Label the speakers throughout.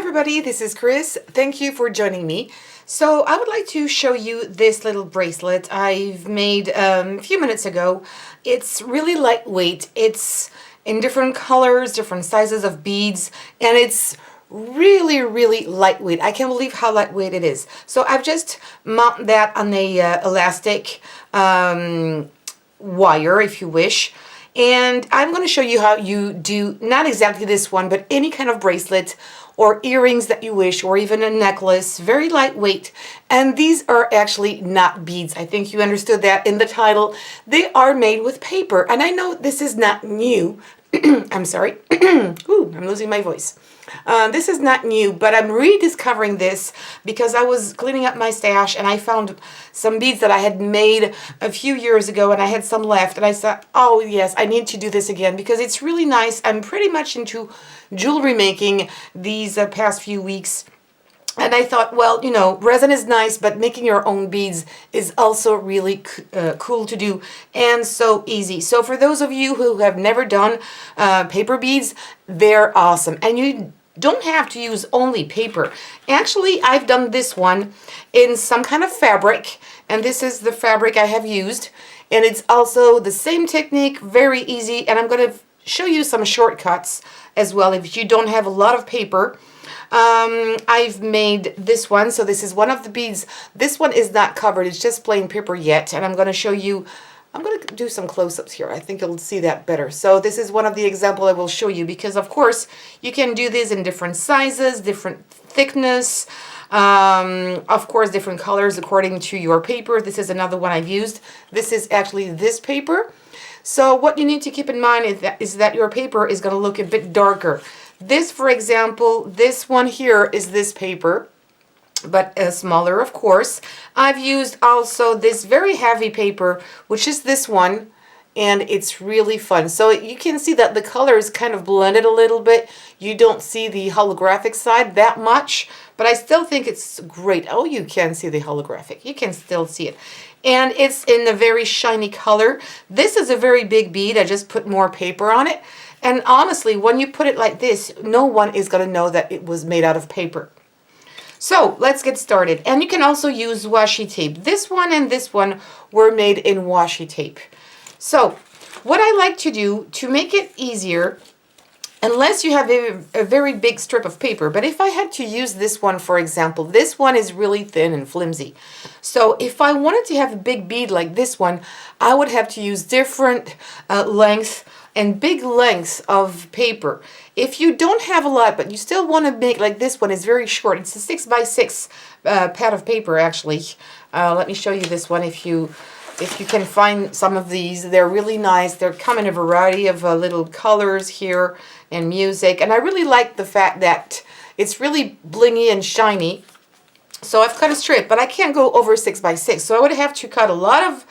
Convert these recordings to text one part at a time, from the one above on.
Speaker 1: everybody, this is Chris. Thank you for joining me. So I would like to show you this little bracelet I've made a few minutes ago. It's really lightweight. It's in different colors, different sizes of beads, and it's really lightweight. I can't believe how lightweight it is. So I've just mounted that on a elastic wire, if you wish. And I'm going to show you how you do, not exactly this one, but any kind of bracelet or earrings that you wish, or even a necklace, very lightweight. And these are actually not beads. I think you understood that in the title. They are made with paper. And I know this is not new. I'm sorry. Ooh, I'm losing my voice. This is not new, but I'm rediscovering this because I was cleaning up my stash and I found some beads that I had made a few years ago and I had some left, and I thought, oh yes, I need to do this again because it's really nice. I'm pretty much into jewelry making these past few weeks. And I thought, well, you know, resin is nice, but making your own beads is also really cool to do and so easy. So for those of you who have never done paper beads, they're awesome. And you don't have to use only paper. Actually, I've done this one in some kind of fabric, and this is the fabric I have used. And it's also the same technique, very easy. And I'm going to show you some shortcuts as well if you don't have a lot of paper. I've made this one, so this is one of the beads. This one is not covered, it's just plain paper yet, and I'm going to show you, I'm going to do some close-ups here. I think you'll see that better. So this is one of the examples I will show you because, of course, you can do this in different sizes, different thickness, of course, different colors according to your paper. This is another one I've used. This is actually this paper. So what you need to keep in mind is that your paper is going to look a bit darker. This, for example, this one here is this paper, but smaller, of course. I've used also this very heavy paper, which is this one, and it's really fun. So you can see that the color is kind of blended a little bit. You don't see the holographic side that much, but I still think it's great. Oh, you can see the holographic. You can still see it. And it's in a very shiny color. This is a very big bead. I just put more paper on it. And honestly, when you put it like this, no one is going to know that it was made out of paper. So let's get started. And you can also use washi tape. This one and this one were made in washi tape. So what I like to do to make it easier, unless you have a very big strip of paper, but if I had to use this one, for example, this one is really thin and flimsy. So if I wanted to have a big bead like this one, I would have to use different lengths and big lengths of paper. If you don't have a lot, but you still want to make like this one, is very short. It's a 6x6 pad of paper, actually. Let me show you this one if you can find some of these. They're really nice. They come in a variety of little colors here and music. And I really like the fact that it's really blingy and shiny. So I've cut a strip, but I can't go over 6x6. So I would have to cut a lot of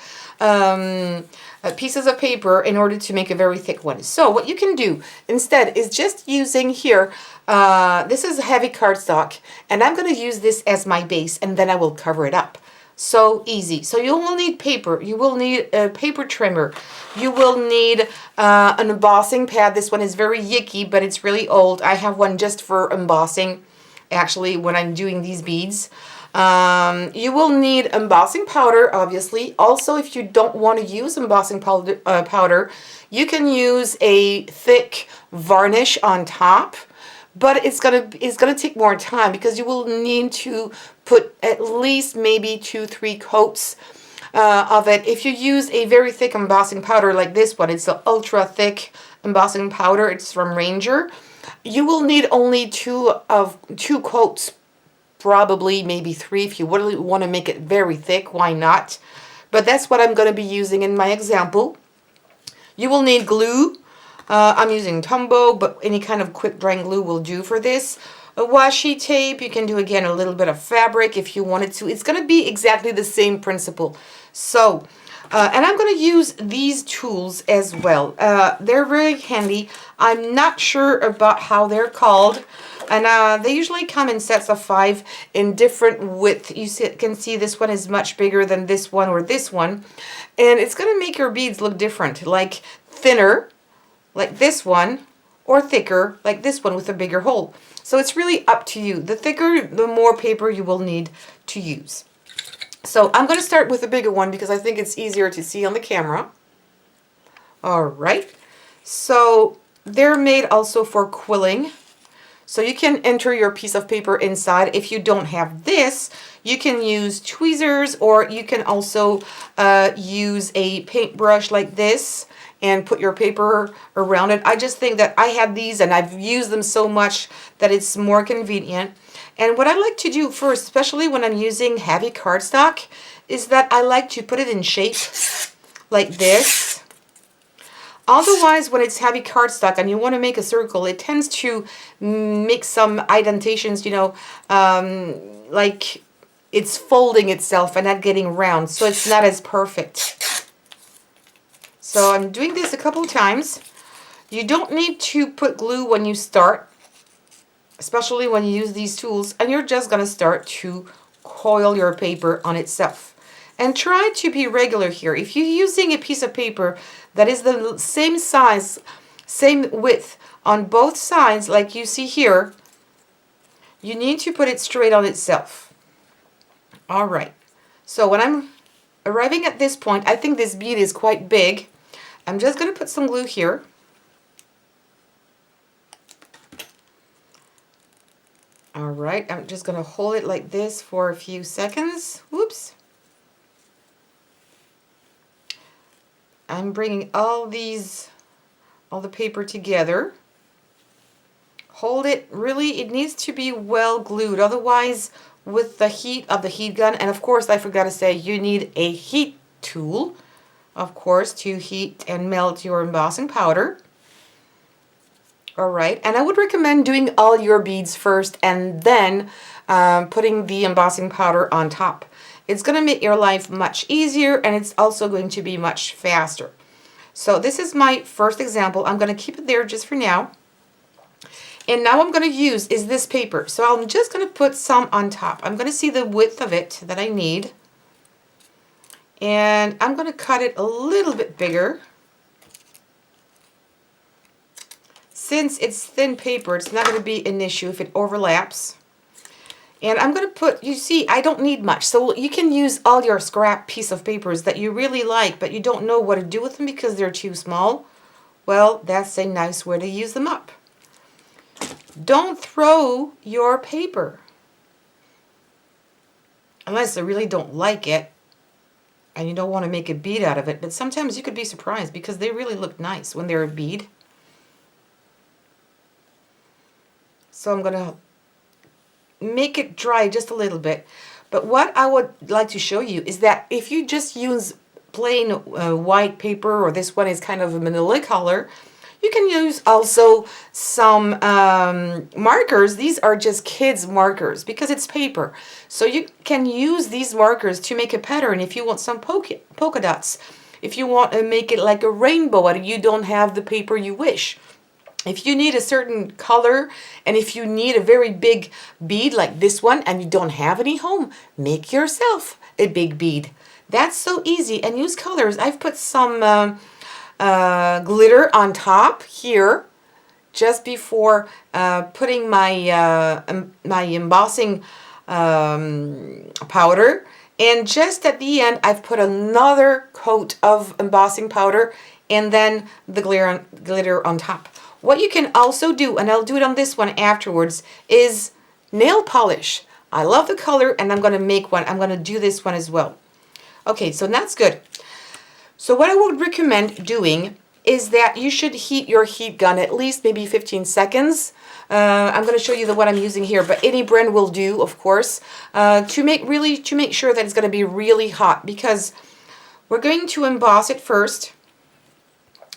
Speaker 1: pieces of paper in order to make a very thick one. So what you can do instead is just using here, this is a heavy cardstock, and I'm going to use this as my base, and then I will cover it up. So easy. So you will need paper, you will need a paper trimmer, you will need an embossing pad. This one is very yicky, but it's really old. I have one just for embossing, actually, when I'm doing these beads. You will need embossing powder, obviously. Also, if you don't want to use embossing powder, you can use a thick varnish on top, but it's gonna take more time because you will need to put at least maybe 2-3 coats of it. If you use a very thick embossing powder like this one, it's an ultra thick embossing powder. It's from Ranger. You will need only two coats. Probably maybe 3 if you really want to make it very thick, why not? But that's what I'm going to be using in my example. You will need glue. I'm using Tombow, but any kind of quick drying glue will do for this. A washi tape, you can do again a little bit of fabric if you wanted to. It's going to be exactly the same principle. So, and I'm going to use these tools as well. They're very handy. I'm not sure about how they're called. And they usually come in sets of 5 in different width. You can see this one is much bigger than this one or this one. And it's going to make your beads look different, like thinner, like this one, or thicker, like this one with a bigger hole. So it's really up to you. The thicker, the more paper you will need to use. So I'm going to start with a bigger one because I think it's easier to see on the camera. All right. So they're made also for quilling. So you can enter your piece of paper inside. If you don't have this, you can use tweezers, or you can also use a paintbrush like this and put your paper around it. I just think that I have these and I've used them so much that it's more convenient. And what I like to do first, especially when I'm using heavy cardstock, is that I like to put it in shape like this. Otherwise, when it's heavy cardstock and you want to make a circle, it tends to make some indentations, you know, like it's folding itself and not getting round, so it's not as perfect. So I'm doing this a couple of times. You don't need to put glue when you start, especially when you use these tools, and you're just going to start to coil your paper on itself. And try to be regular here. If you're using a piece of paper that is the same size, same width on both sides, like you see here, you need to put it straight on itself. All right. So when I'm arriving at this point, I think this bead is quite big. I'm just going to put some glue here. All right. I'm just going to hold it like this for a few seconds. Whoops. I'm bringing all the paper together. Hold it, really, it needs to be well glued. Otherwise, with the heat of the heat gun, and of course, I forgot to say, you need a heat tool, of course, to heat and melt your embossing powder. All right, and I would recommend doing all your beads first and then putting the embossing powder on top. It's going to make your life much easier, and it's also going to be much faster. So this is my first example. I'm going to keep it there just for now. And now I'm going to use is this paper. So I'm just going to put some on top. I'm going to see the width of it that I need. And I'm going to cut it a little bit bigger. Since it's thin paper, it's not going to be an issue if it overlaps. And I'm going to put, you see, I don't need much. So you can use all your scrap piece of papers that you really like, but you don't know what to do with them because they're too small. Well, that's a nice way to use them up. Don't throw your paper. Unless you really don't like it and you don't want to make a bead out of it. But sometimes you could be surprised because they really look nice when they're a bead. So I'm going to make it dry just a little bit. But what I would like to show you is that if you just use plain white paper, or this one is kind of a manila color, you can use also some markers. These are just kids markers because it's paper. So you can use these markers to make a pattern if you want some polka dots. If you want to make it like a rainbow and you don't have the paper you wish. If you need a certain color, and if you need a very big bead like this one and you don't have any home, make yourself a big bead. That's so easy, and use colors. I've put some glitter on top here just before putting my my embossing powder, and just at the end I've put another coat of embossing powder and then the glitter on top. What you can also do, and I'll do it on this one afterwards, is nail polish. I love the color, and I'm going to make one. I'm going to do this one as well. Okay, so that's good. So what I would recommend doing is that you should heat your heat gun at least maybe 15 seconds. I'm going to show you the one I'm using here, but any brand will do, of course, to make sure that it's going to be really hot, because we're going to emboss it first.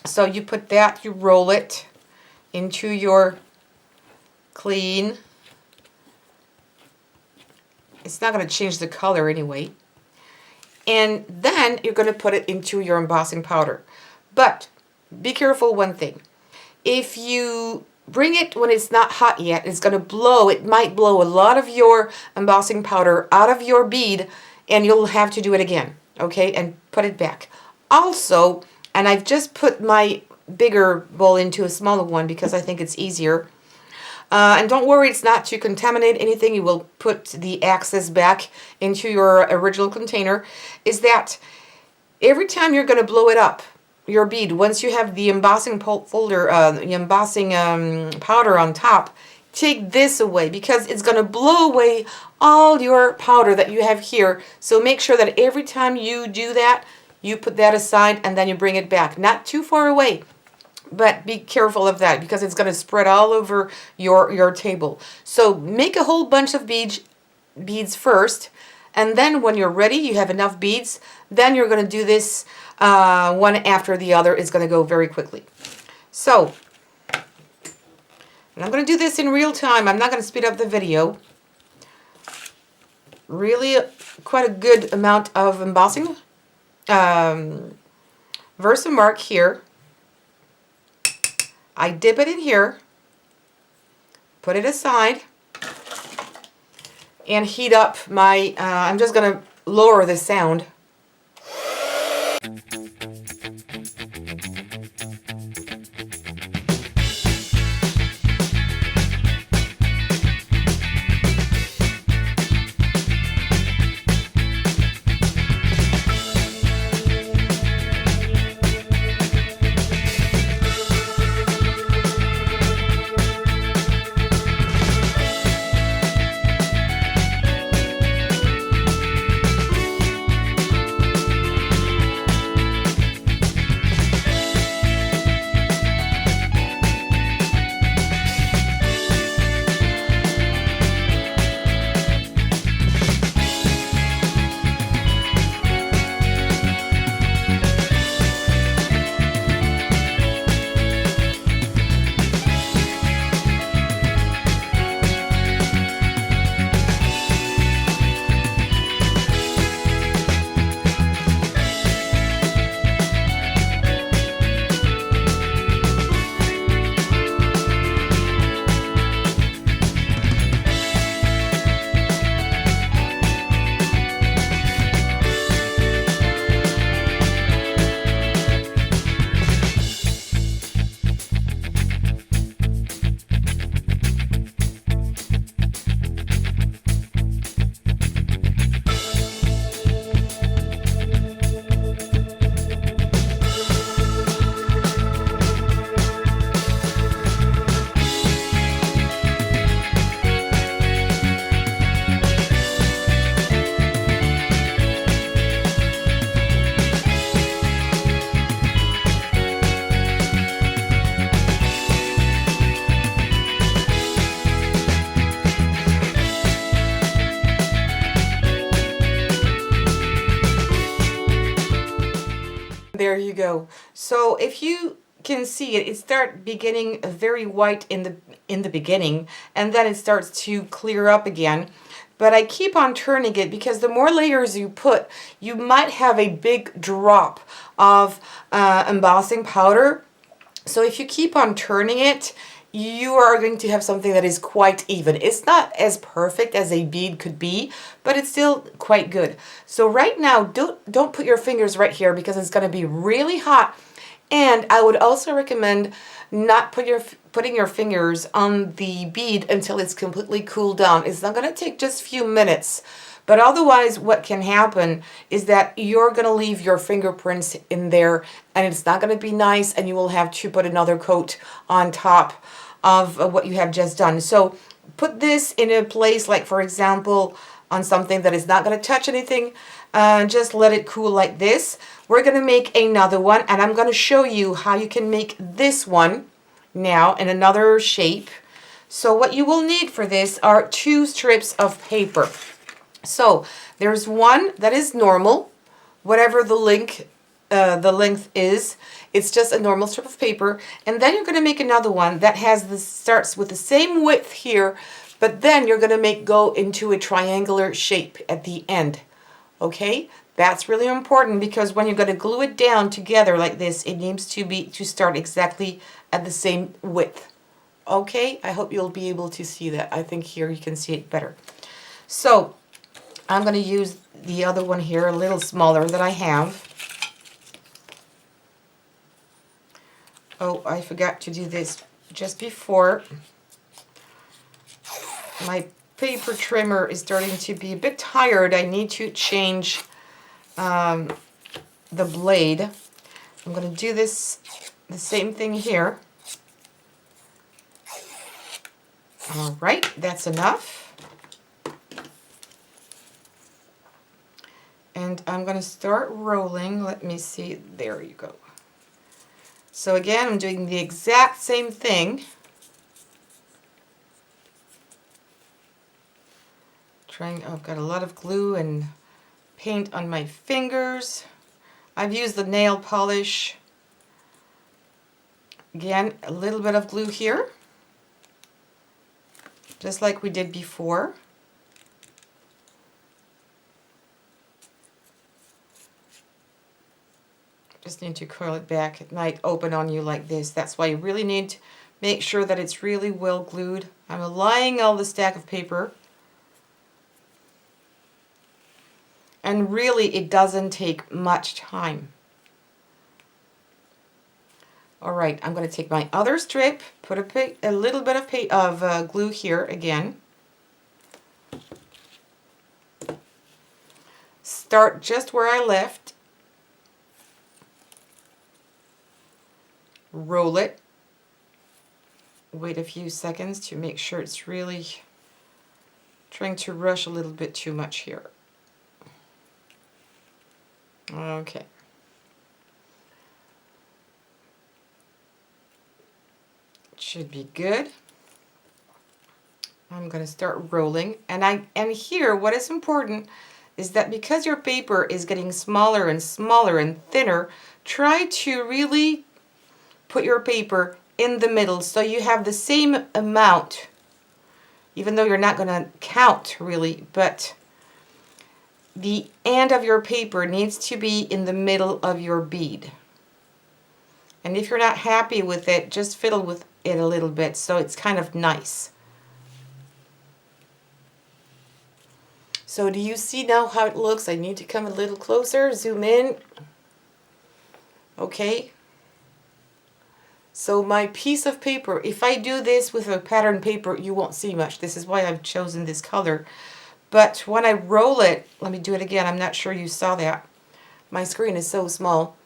Speaker 1: So you put that, you roll it into your clean. It's not going to change the color anyway. And then you're going to put it into your embossing powder. But be careful one thing. If you bring it when it's not hot yet, it's going to blow. It might blow a lot of your embossing powder out of your bead, and you'll have to do it again, okay, and put it back. Also, and I've just put my bigger bowl into a smaller one because I think it's easier. And don't worry, it's not to contaminate anything. You will put the excess back into your original container. Is that every time you're going to blow it up, your bead, once you have the embossing folder, the embossing powder on top, take this away because it's going to blow away all your powder that you have here. So make sure that every time you do that, you put that aside and then you bring it back. Not too far away, but be careful of that because it's going to spread all over your table. So make a whole bunch of beads first, and then when you're ready, you have enough beads, then you're going to do this one after the other. It's going to go very quickly. So, and I'm going to do this in real time. I'm not going to speed up the video. Really quite a good amount of embossing. Versamark here. I dip it in here, put it aside, and heat up my, I'm just going to lower the sound. There you go. So if you can see it, it starts beginning very white in the beginning, and then it starts to clear up again. But I keep on turning it because the more layers you put, you might have a big drop of embossing powder. So if you keep on turning it, you are going to have something that is quite even. It's not as perfect as a bead could be, but it's still quite good. So right now, don't put your fingers right here because it's going to be really hot. And I would also recommend not putting your fingers on the bead until it's completely cooled down. It's not going to take just a few minutes. But otherwise, what can happen is that you're going to leave your fingerprints in there and it's not going to be nice, and you will have to put another coat on top of what you have just done. So put this in a place like, for example, on something that is not going to touch anything. Just let it cool like this. We're going to make another one, and I'm going to show you how you can make this one now in another shape. So what you will need for this are 2 strips of paper. So there's one that is normal, whatever the length is. It's just a normal strip of paper. And then you're going to make another one that starts with the same width here, but then you're going to go into a triangular shape at the end. Okay? That's really important because when you're going to glue it down together like this, it needs to start exactly at the same width. Okay? I hope you'll be able to see that. I think here you can see it better. So I'm going to use the other one here, a little smaller that I have. Oh, I forgot to do this just before. My paper trimmer is starting to be a bit tired. I need to change the blade. I'm going to do this, the same thing here. All right, that's enough. And I'm going to start rolling. Let me see. There you go. So again, I'm doing the exact same thing. I've got a lot of glue and paint on my fingers. I've used the nail polish. Again, a little bit of glue here, just like we did before. Just need to curl it back. It might open on you like this. That's why you really need to make sure that it's really well glued. I'm aligning all the stack of paper. And really, it doesn't take much time. All right, I'm going to take my other strip, put a little bit of glue here again. Start just where I left. Roll it. Wait a few seconds to make sure it's really trying to rush a little bit too much here. Okay. Should be good. I'm going to start rolling, and here what is important is that because your paper is getting smaller and smaller and thinner, try to really put your paper in the middle so you have the same amount, even though you're not going to count really, but the end of your paper needs to be in the middle of your bead. And if you're not happy with it, just fiddle with it a little bit so it's kind of nice. So do you see now how it looks? I need to come a little closer, zoom in. Okay. So my piece of paper, if I do this with a pattern paper, you won't see much. This is why I've chosen this color. But when I roll it, let me do it again. I'm not sure you saw that. My screen is so small.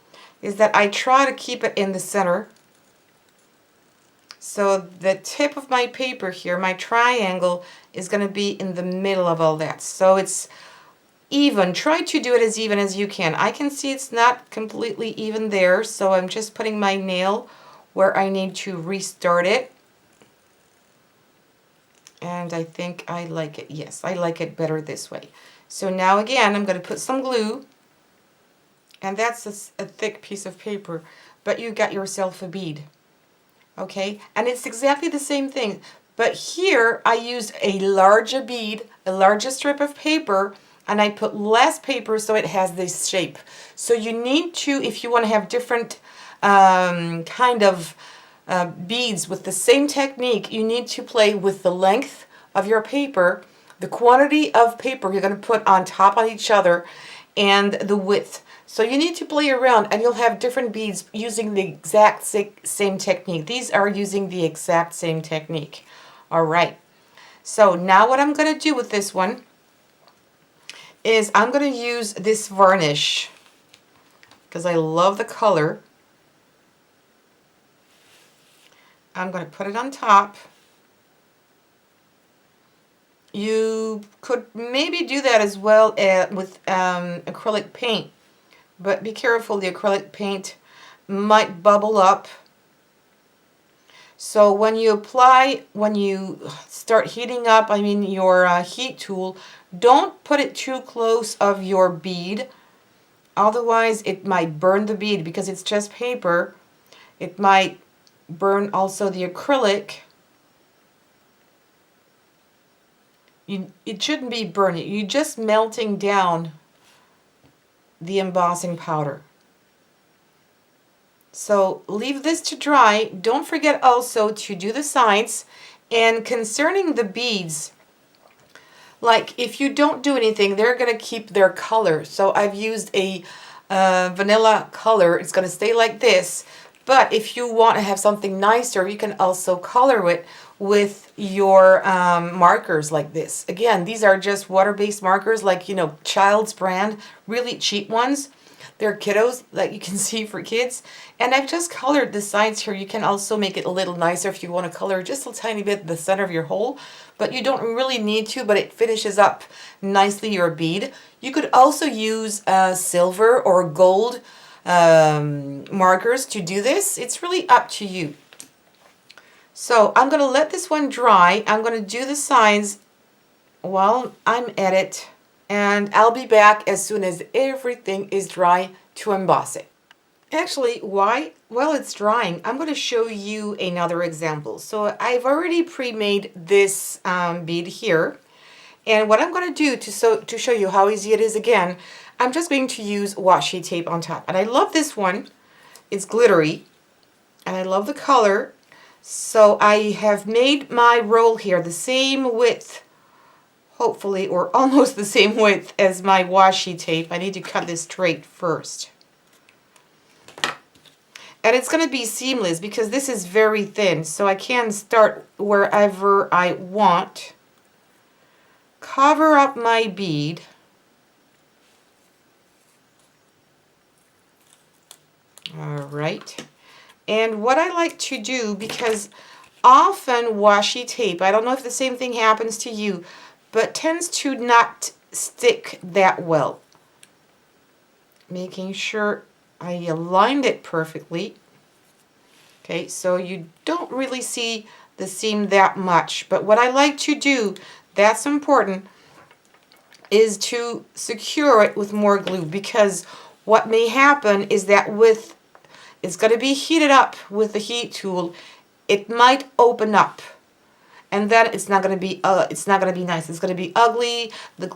Speaker 1: Is that I try to keep it in the center. So the tip of my paper here, my triangle, is going to be in the middle of all that. So it's even. Try to do it as even as you can. I can see it's not completely even there, so I'm just putting my nail where I need to restart it. And I think I like it. Yes, I like it better this way. So now again, I'm going to put some glue. And that's a thick piece of paper. But you got yourself a bead. Okay? And it's exactly the same thing. But here, I used a larger bead, a larger strip of paper, and I put less paper so it has this shape. So you need to, if you want to have different kind of beads with the same technique, you need to play with the length of your paper, the quantity of paper you're going to put on top of each other, and the width. So you need to play around, and you'll have different beads using the exact same technique. These are using the exact same technique. All right. So now what I'm going to do with this one is I'm going to use this varnish because I love the color. I'm going to put it on top. You could maybe do that as well with acrylic paint, but be careful, the acrylic paint might bubble up. So when you apply, when you start heating up, your heat tool, don't put it too close of your bead, otherwise it might burn the bead because it's just paper. It might burn also the acrylic. It shouldn't be burning. You're just melting down the embossing powder. So leave this to dry. Don't forget also to do the sides. And concerning the beads, like if you don't do anything, they're going to keep their color. So I've used a vanilla color. It's going to stay like this. But if you want to have something nicer, you can also color it with your markers like this. Again, these are just water-based markers, like, you know, Child's brand, really cheap ones. They're kiddos, that you can see for kids. And I've just colored the sides here. You can also make it a little nicer if you want to color just a tiny bit the center of your hole, but you don't really need to, but it finishes up nicely your bead. You could also use silver or gold markers to do this. It's really up to you. So I'm going to let this one dry. I'm going to do the sides while I'm at it, and I'll be back as soon as everything is dry to emboss it. Actually, while it's drying, I'm going to show you another example. So I've already pre-made this bead here, and what I'm going to do to show you how easy it is again, I'm just going to use washi tape on top. And I love this one. It's glittery, and I love the color. So I have made my roll here the same width, hopefully, or almost the same width as my washi tape. I need to cut this straight first. And it's going to be seamless because this is very thin, so I can start wherever I want. Cover up my bead. All right. And what I like to do, because often washi tape, I don't know if the same thing happens to you, but tends to not stick that well. Making sure I aligned it perfectly. Okay, so you don't really see the seam that much, but what I like to do, that's important, is to secure it with more glue, because what may happen is that it's going to be heated up with the heat tool, it might open up, and then it's not going to be nice. It's going to be ugly.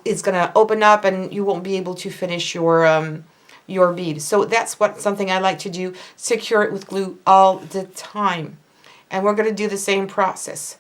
Speaker 1: It's going to open up, and you won't be able to finish your bead. So that's something I like to do, secure it with glue all the time. And we're going to do the same process.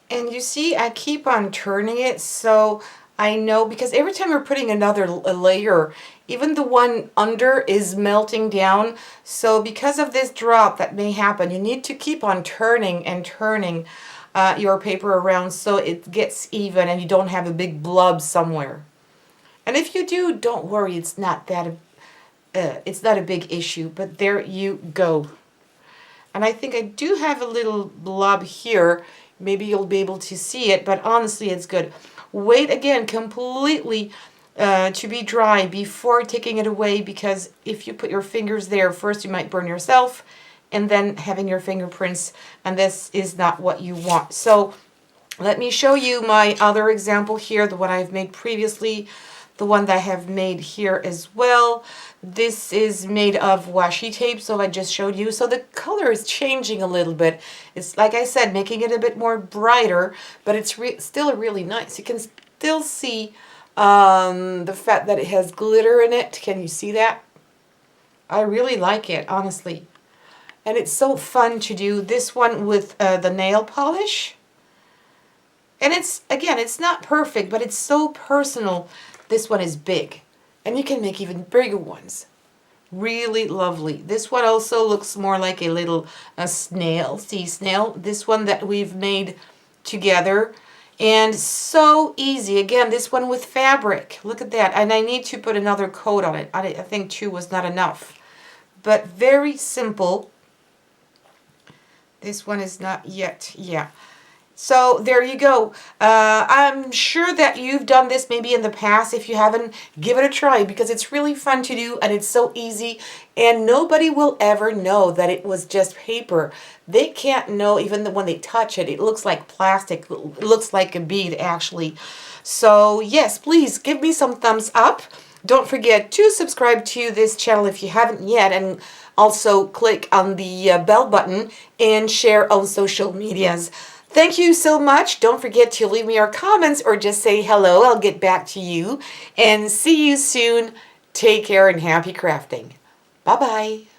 Speaker 1: And you see, I keep on turning it, so I know, because every time we're putting another layer, even the one under is melting down. So because of this drop that may happen, you need to keep on turning and turning your paper around so it gets even and you don't have a big blob somewhere. And if you do, don't worry, it's not a big issue, but there you go. And I think I do have a little blob here. Maybe you'll be able to see it, but honestly, it's good. Wait again completely to be dry before taking it away, because if you put your fingers there, first you might burn yourself, and then having your fingerprints, and this is not what you want. So let me show you my other example here, the one I've made previously, the one that I have made here as well. This is made of washi tape, so I just showed you. So the color is changing a little bit. It's, like I said, making it a bit more brighter, but it's still really nice. You can still see the fact that it has glitter in it. Can you see that? I really like it, honestly. And it's so fun to do this one with the nail polish. And it's, again, it's not perfect, but it's so personal. This one is big, and you can make even bigger ones. Really lovely. This one also looks more like a little snail, sea snail. This one that we've made together And so easy. Again, this one with fabric. Look at that. And I need to put another coat on it. I think 2 was not enough. But very simple. This one is not yet. Yeah. So there you go. I'm sure that you've done this maybe in the past. If you haven't, give it a try because it's really fun to do and it's so easy and nobody will ever know that it was just paper. They can't know even when they touch it. It looks like plastic. It looks like a bead actually. So yes, please give me some thumbs up. Don't forget to subscribe to this channel if you haven't yet, and also click on the bell button and share on social medias. Thank you so much. Don't forget to leave me your comments or just say hello. I'll get back to you. And see you soon. Take care and happy crafting. Bye-bye.